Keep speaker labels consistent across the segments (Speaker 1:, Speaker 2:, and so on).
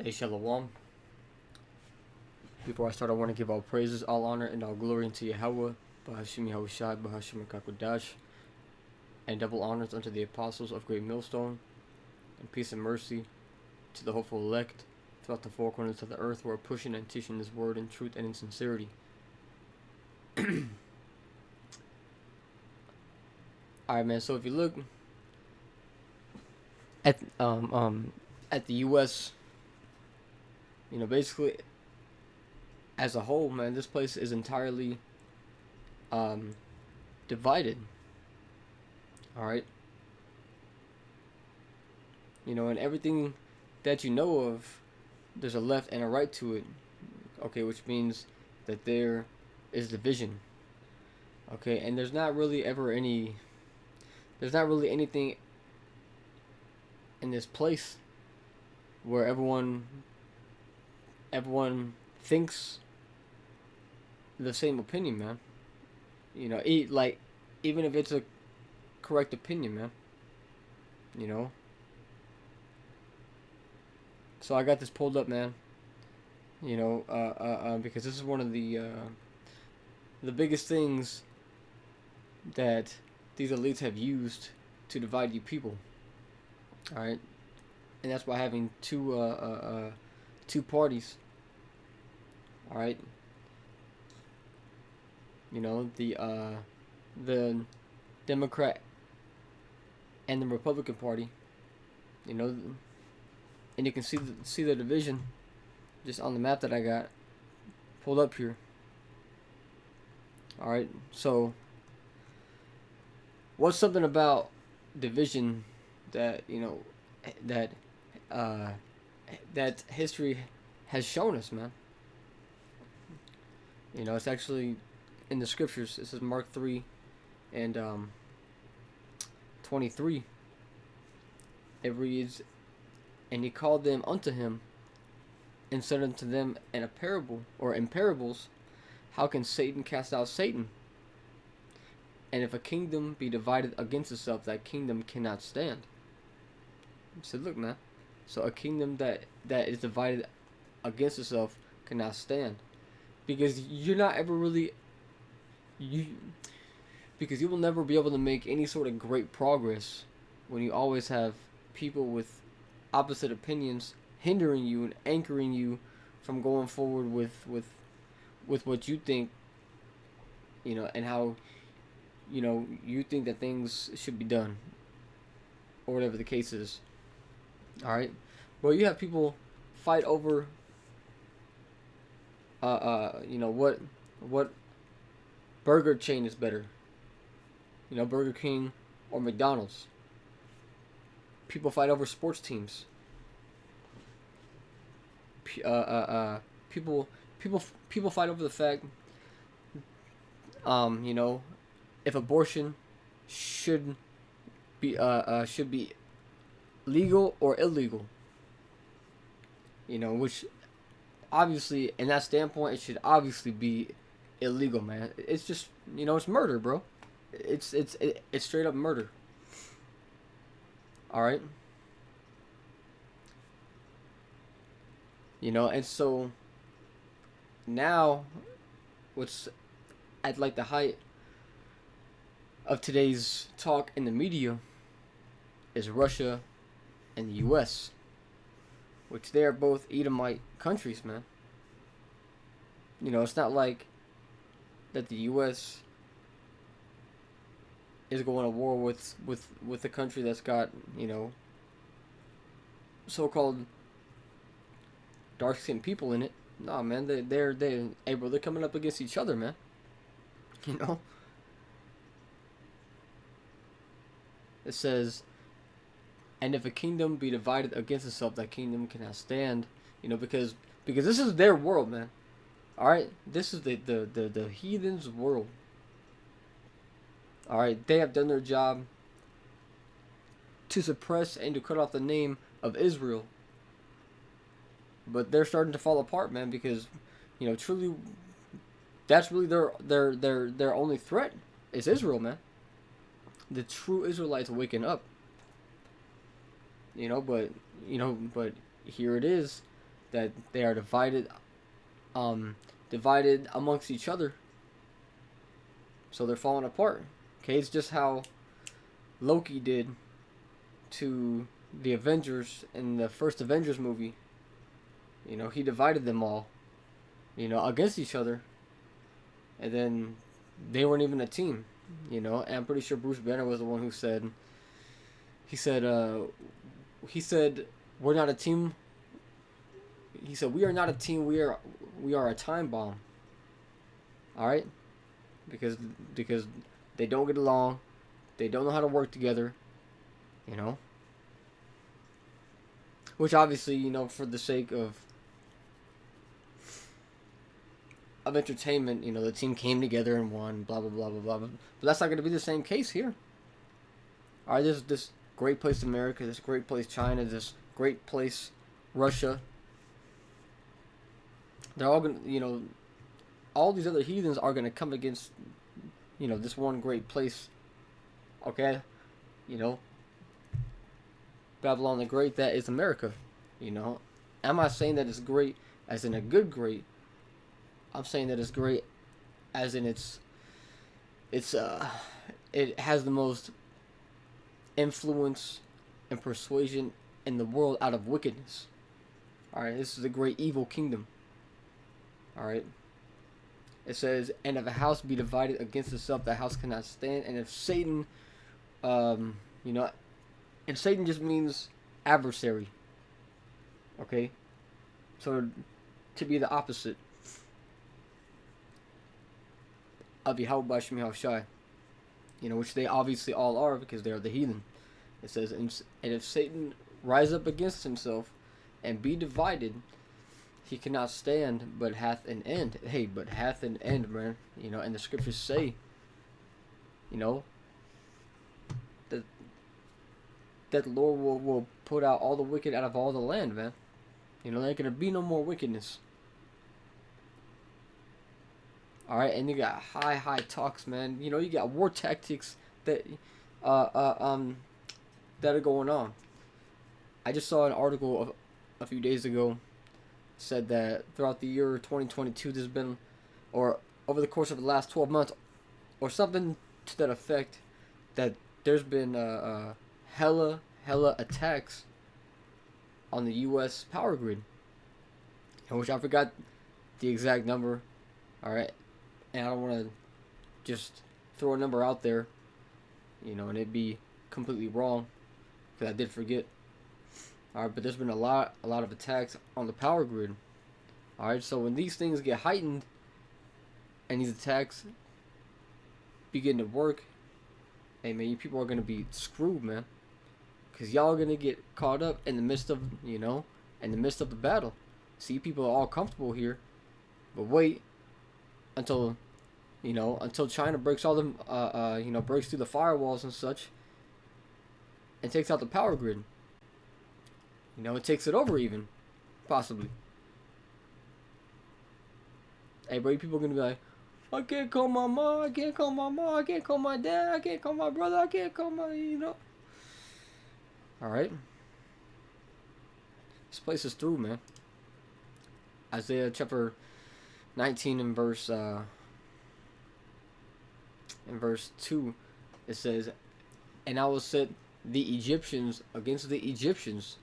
Speaker 1: Hey, Shalom. Before I start, I want to give all praises, all honor, and all glory unto Yahweh, Bahashim Yahushai, Bahashim Kakodash, and double honors unto the apostles of Great Millstone, and peace and mercy to the hopeful elect throughout the four corners of the earth who are pushing and teaching this word in truth and in sincerity. Alright, man, so if you look at at the US, basically as a whole, man, this place is entirely divided. All right. And everything that you know of, there's a left and a right to it. Okay, which means that there is division. Okay, and there's not really anything in this place where everyone thinks the same opinion, man. Even if it's a correct opinion, man. You know. So I got this pulled up, man. Because this is one of the biggest things that these elites have used to divide you people. All right, and that's by having two parties. All right. The Democrat and the Republican Party. And you can see the division just on the map that I got pulled up here. All right, so what's something about division that that history has shown us, man? It's actually in the scriptures. This is Mark 3 and 23. It reads, "And he called them unto him, and said unto them in a parable, or in parables, how can Satan cast out Satan? And if a kingdom be divided against itself, that kingdom cannot stand." He said, look, man. So a kingdom that is divided against itself cannot stand. Because you're not ever really... Because you will never be able to make any sort of great progress when you always have people with opposite opinions hindering you and anchoring you from going forward with what you think, and how, you think that things should be done, or whatever the case is. All right, well, you have people fight over, what burger chain is better, Burger King or McDonald's. People fight over sports teams. People fight over the fact, if abortion should be legal or illegal. Which obviously, in that standpoint, it should obviously be illegal, man. It's just, it's murder, bro. It's straight up murder. All right. And so now, what's at like the height of today's talk in the media is Russia and the U.S., which they are both Edomite countries, man. It's not like that the U.S. is going to war with a country that's got, so-called dark-skinned people in it. Nah, man, hey, bro, they're coming up against each other, man. It says, "And if a kingdom be divided against itself, that kingdom cannot stand." Because this is their world, man. All right, this is the heathens' world. All right, they have done their job to suppress and to cut off the name of Israel. But they're starting to fall apart, man, because, truly, that's really their only threat is Israel, man. The true Israelites are waking up. But here it is. that they are divided amongst each other. So they're falling apart. Okay, it's just how Loki did to the Avengers in the first Avengers movie. You know, he divided them all, you know, against each other. And then they weren't even a team, you know. And I'm pretty sure Bruce Banner was the one who said, he said, we're not a team. He said, we are not a team. We are a time bomb. All right, because they don't get along, they don't know how to work together, you know. Which obviously, you know, for the sake of entertainment, you know, the team came together and won, blah blah blah blah blah. But that's not going to be the same case here. All right, this great place America, this great place China, this great place Russia. They're all going to, you know, all these other heathens are going to come against, you know, this one great place. Okay, you know, Babylon the Great, that is America. You know, I'm not saying that it's great as in a good great. I'm saying that it's great as in it has the most influence and persuasion in the world out of wickedness. All right, this is a great evil kingdom. All right. It says, and if a house be divided against itself, the house cannot stand. And if Satan, you know, and Satan just means adversary. Okay? So, to be the opposite of Yahweh Shemi Shai, you know, which they obviously all are because they are the heathen. It says, and if Satan rise up against himself and be divided, he cannot stand, but hath an end. Hey, but hath an end, man. You know, and the scriptures say, you know, that the Lord will put out all the wicked out of all the land, man. You know, there ain't gonna be no more wickedness. All right, and you got high talks, man. You know, you got war tactics that that are going on. I just saw an article of a few days ago said that throughout the year 2022 there's been, or over the course of the last 12 months or something to that effect, that there's been hella attacks on the US power grid, and which I forgot the exact number. All right, and I don't want to just throw a number out there, you know, and it'd be completely wrong because I did forget. Alright, but there's been a lot of attacks on the power grid. Alright, so when these things get heightened and these attacks begin to work, hey man, you people are gonna be screwed, man. Cause y'all are gonna get caught up in the midst of, you know, in the midst of the battle. See, people are all comfortable here, but wait until, you know, until China breaks all them, you know, breaks through the firewalls and such, and takes out the power grid. You know, it takes it over even, possibly. Hey, bro, people are gonna be like, I can't call my mom, I can't call my mom, I can't call my dad, I can't call my brother, I can't call my, you know. Alright. This place is through, man. Isaiah chapter 19 and verse 2, it says, and I will set the Egyptians against the Egyptians,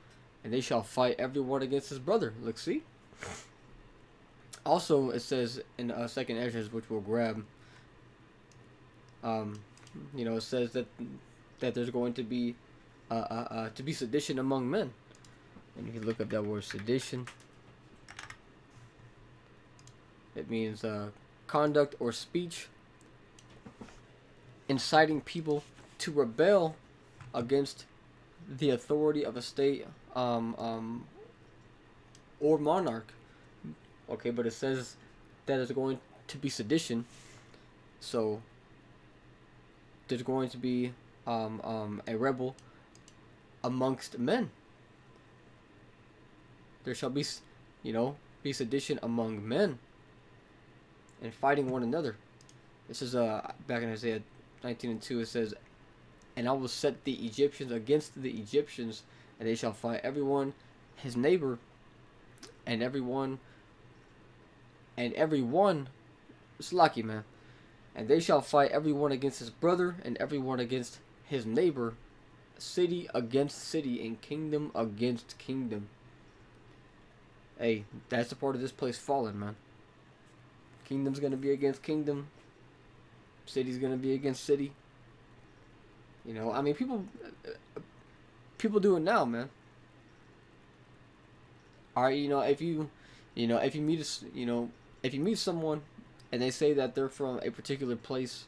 Speaker 1: and they shall fight everyone against his brother. Look, see? Also, it says in 2nd Ezra, which we'll grab, you know, it says that there's going to be sedition among men. And you can look up that word sedition. It means conduct or speech inciting people to rebel against the authority of a state or monarch. Okay, but it says that there's going to be sedition, so there's going to be a rebel amongst men. There shall be, you know, be sedition among men and fighting one another. This is back in Isaiah 19 and 2. It says, and I will set the Egyptians against the Egyptians, and they shall fight everyone his neighbor and everyone is lucky, man. And they shall fight everyone against his brother, and everyone against his neighbor, city against city, and kingdom against kingdom. Hey, that's the part of this place falling, man. Kingdom's gonna be against kingdom. City's gonna be against city. You know, I mean, people do it now, man. All right, if you meet if you meet someone, and they say that they're from a particular place,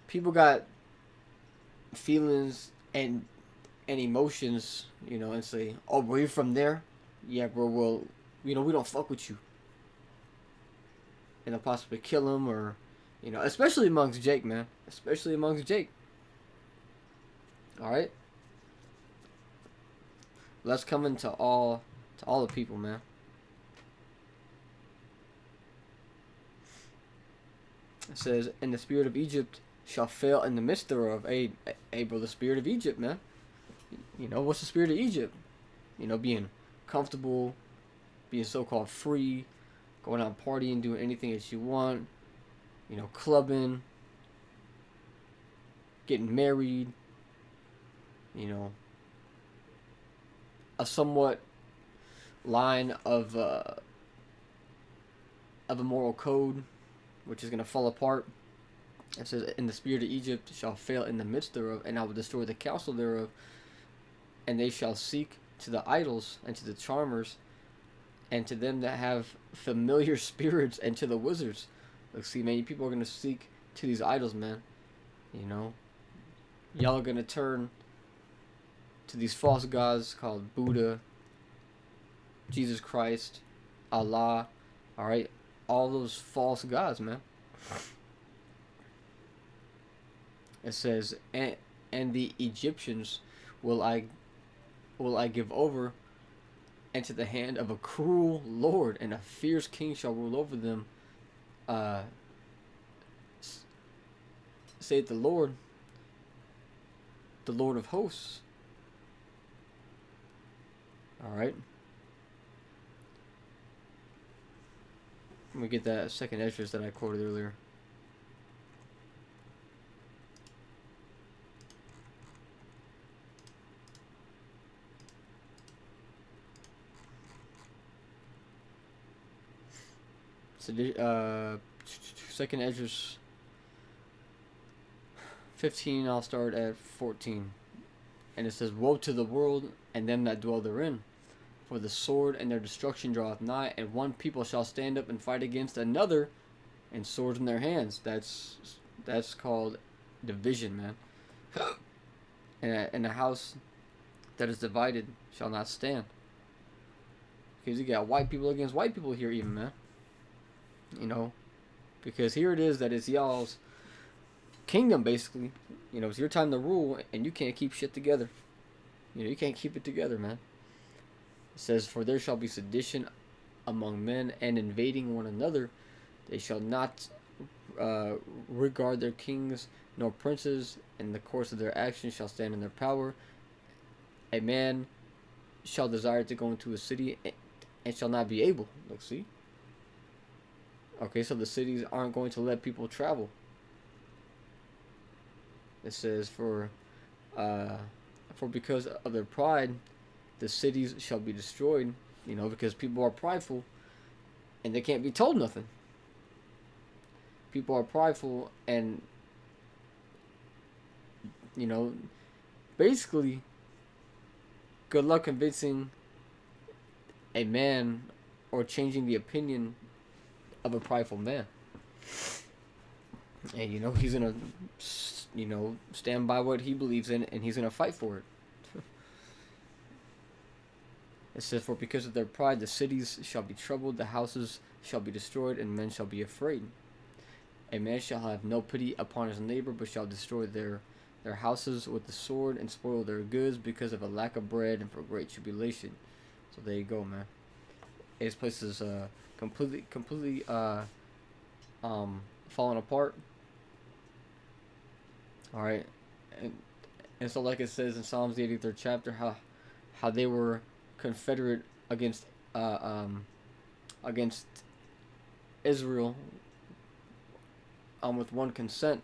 Speaker 1: people got feelings and emotions, and say, "Oh, bro, you're from there? Yeah, bro. Well, we don't fuck with you." And they'll possibly kill him, or, especially amongst Jake, man. Especially amongst Jake. All right. Let's come into all the people, man. It says, "And the spirit of Egypt shall fail in the midst thereof." Hey, bro, the spirit of Egypt, man. What's the spirit of Egypt? Being comfortable, being so-called free, going out partying, doing anything that you want, clubbing, getting married, a somewhat line of a moral code, which is going to fall apart. It says, "And the spirit of Egypt shall fail in the midst thereof, and I will destroy the counsel thereof, and they shall seek to the idols, and to the charmers, and to them that have familiar spirits, and to the wizards." Look, see, man, people are going to seek to these idols, man. Y'all are going to turn to these false gods called Buddha, Jesus Christ, Allah, alright? All those false gods, man. It says, and the Egyptians will I give over into the hand of a cruel lord, and a fierce king shall rule over them. Saith the Lord of hosts. Alright. Let me get that second Esdras that I quoted earlier. So, second Esdras 15, I'll start at 14. And it says, "Woe to the world and them that dwell therein, for the sword and their destruction draweth nigh, and one people shall stand up and fight against another, and swords in their hands." That's called division, man. And a house that is divided shall not stand. Because you got white people against white people here, even, man. Because here it is that it's y'all's kingdom, basically. It's your time to rule, and you can't keep shit together. You can't keep it together, man. It says, "For there shall be sedition among men, and invading one another. They shall not regard their kings nor princes, and the course of their actions shall stand in their power. A man shall desire to go into a city, and shall not be able." Look, see? Okay, so the cities aren't going to let people travel. It says, for because of their pride, the cities shall be destroyed. Because people are prideful, and they can't be told nothing. People are prideful, and basically, good luck convincing a man or changing the opinion of a prideful man. And he's gonna stand by what he believes in, and he's gonna fight for it. It says, "For because of their pride the cities shall be troubled, the houses shall be destroyed, and men shall be afraid. A man shall have no pity upon his neighbor, but shall destroy their houses with the sword, and spoil their goods because of a lack of bread and for great tribulation." So there you go, man. This place is completely falling apart. All right, and so like it says in Psalms the 83rd chapter, how they were confederate against against Israel, with one consent,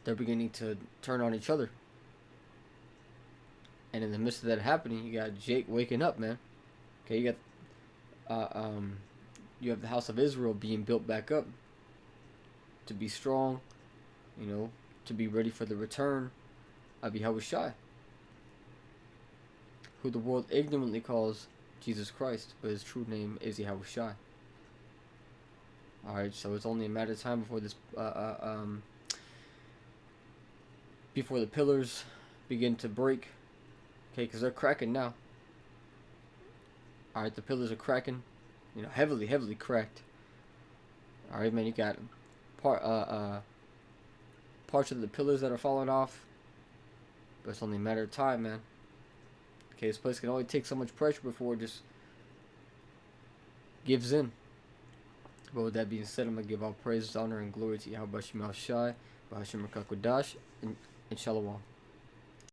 Speaker 1: they're beginning to turn on each other. And in the midst of that happening, you got Jake waking up, man. Okay, you have the house of Israel being built back up to be strong, to be ready for the return of Yahushua, who the world ignorantly calls Jesus Christ, but his true name is Yahushua. Alright, so it's only a matter of time before before the pillars begin to break. Okay, because they're cracking now. Alright, the pillars are cracking. Heavily, heavily cracked. Alright, man, you got parts of the pillars that are falling off. But it's only a matter of time, man. Okay, this place can only take so much pressure before it just gives in. But with that being said, I'm going to give all praise, honor, and glory to Yahweh Shai, Bahashim Rakakodash, and Shalom.